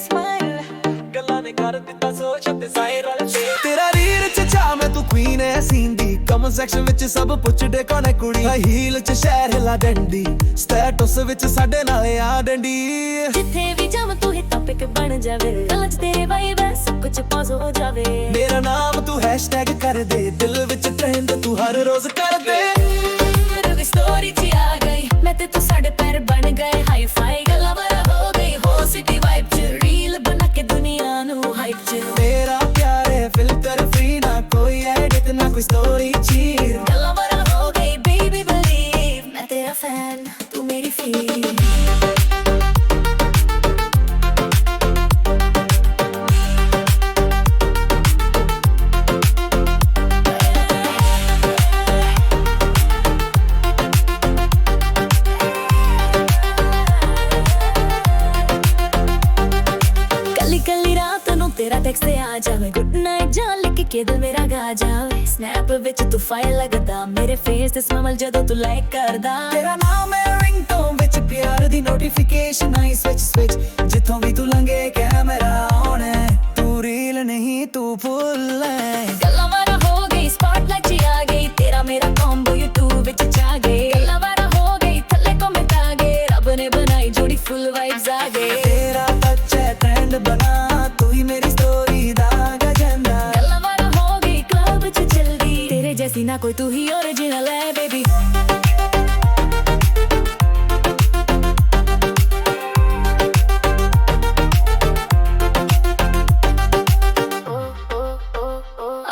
smile गल्लां ने कर दिता सोच ते सारे रल पे तेरा रील च चा मैं तू क्वीन है scene the comment section which सब पुछदे कौन है कुड़ी हील च शहर हिला डंडी स्टेटस विच साडे नाल आ डंडी जिथे भी जावां तू ही टॉपिक बन जावे गल्लां च तेरे वाइब सब कुछ पॉज हो जावे मेरा नाम तू हैशटैग कर दे दिल विच ट्रेंड तू हर रोज कर दे मेरी स्टोरी च आ गई मैं ते तू साडे पैर बन गए हाई फाई गल्लां वाला हो गई हो सिटी वाइब च रील बना के दुनिया नु हाइप च मेरा प्यार है फिल्टर फ्री ना कोई एडिट ना कोई स्टोरी चीर गल्लां वाला हो गई बेबी बिलीव मैं तेरा फैन तू मेरी फील तेरा टेक्स्ट आ जावे गुड नाइट जान लिख के दिल मेरा गा जावे स्नैप विच तू फायर लगदा मेरे फेस ते स्माइल जदों तू लाइक करदा तेरा नाम है रिंगटोन विच प्यार दी नोटिफिकेशन आई स्विच जिथों भी तू लंघे कैमरा ऑन है तू रील नहीं तू फुल है गल्लां वाला हो गई स्पॉटलाइट च आ गई तेरा मेरा कॉम्बो यूट्यूब विच छा गई गल्लां वाला हो गई थल्ले कमेंट आ गए रब ने बनाई जोड़ी फुल वाइब्स आ गए तेरा टच है ट्रेंड बना मेरी स्टोरी दा गजंदा गल्लां वाला हो गई क्लब च जल्दी तेरे जैसी ना कोई तू ही ओरिजिनल है बेबी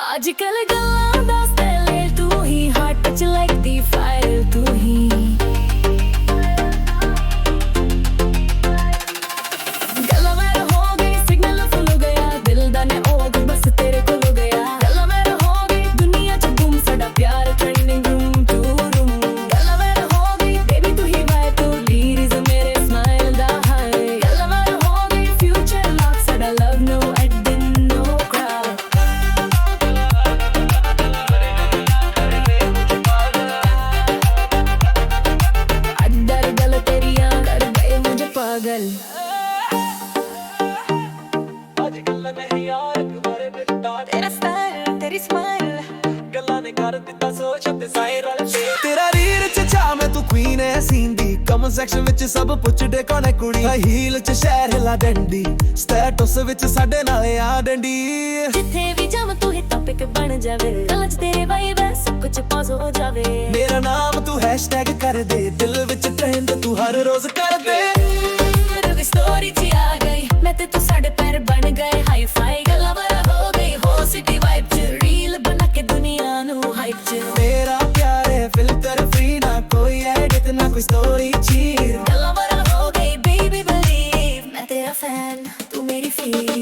आजकल गल्लां दा स्टाइल तू ही heart touch like the fire तू ही तेरा स्टाइल तेरी स्माइल गल्लां ने कर दिता सोच ते सारे रल पे तेरा रील च चा मैं तू क्वीन है scene the comment section which सब पुछदे कौन है कुड़ी हील च शहर हिला डंडी स्टेटस विच साडे नाल आ डंडी जिथे भी जावां तू ही टॉपिक बन जावे गल्लां च तेरे वाइब सब कुछ पॉज हो जावे मेरा नाम तू हैशटैग कर दे दिल विच ट्रेंड तू हर रोज कर दे मेरी स्टोरी च आ गई मैं ते तू साडे पैर बन गए हाई फाई गल्लां वाला हो गई हो सिटी वाइब च रील बना के दुनिया नु हाइप च मेरा प्यार है फिल्टर फ्री ना कोई एडिट ना कोई स्टोरी चीर गल्लां वाला हो गई बेबी बिलीव मैं तेरा फैन तू मेरी फील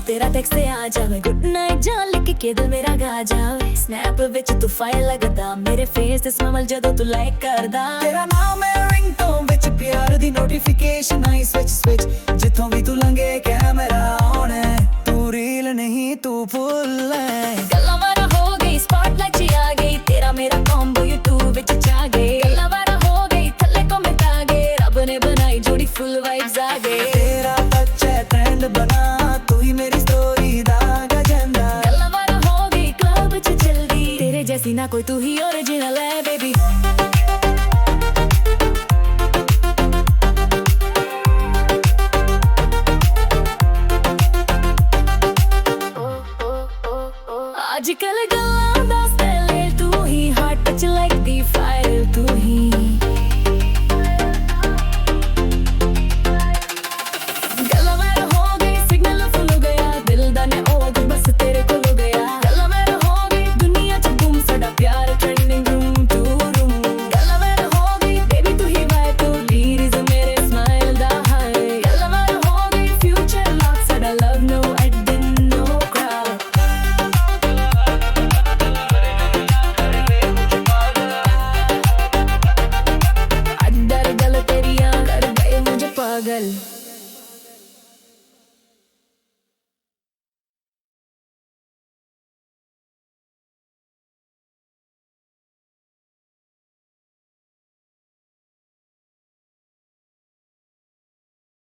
तेरा टेक्स्ट आ जावे गुड नाइट जान लिख के दिल मेरा गा जावे स्नैप विच तू फायर लगदा मेरे फेस ते स्माइल जदों तू लाइक करदा तेरा नाम है रिंगटोन विच प्यार दी नोटिफिकेशन आई स्विच जिथों भी तू लंघे कैमरा ऑन है तू रील नहीं तू फुल है गल्लां वाला हो गई स्पॉटलाइट च आ गई तेरा मेरा कॉम्बो यूट्यूब विच छा गई गल्लां वाला हो गई थल्ले कमेंट आ गए रब ने बनाई जोड़ी फुल वाइब्स आ गए तेरा टच है ट्रेंड बना मेरी स्टोरी दा गजंदा गल्लां वाला हो गई क्लब च जल्दी तेरे जैसी ना कोई तू ही ओरिजिनल है बेबी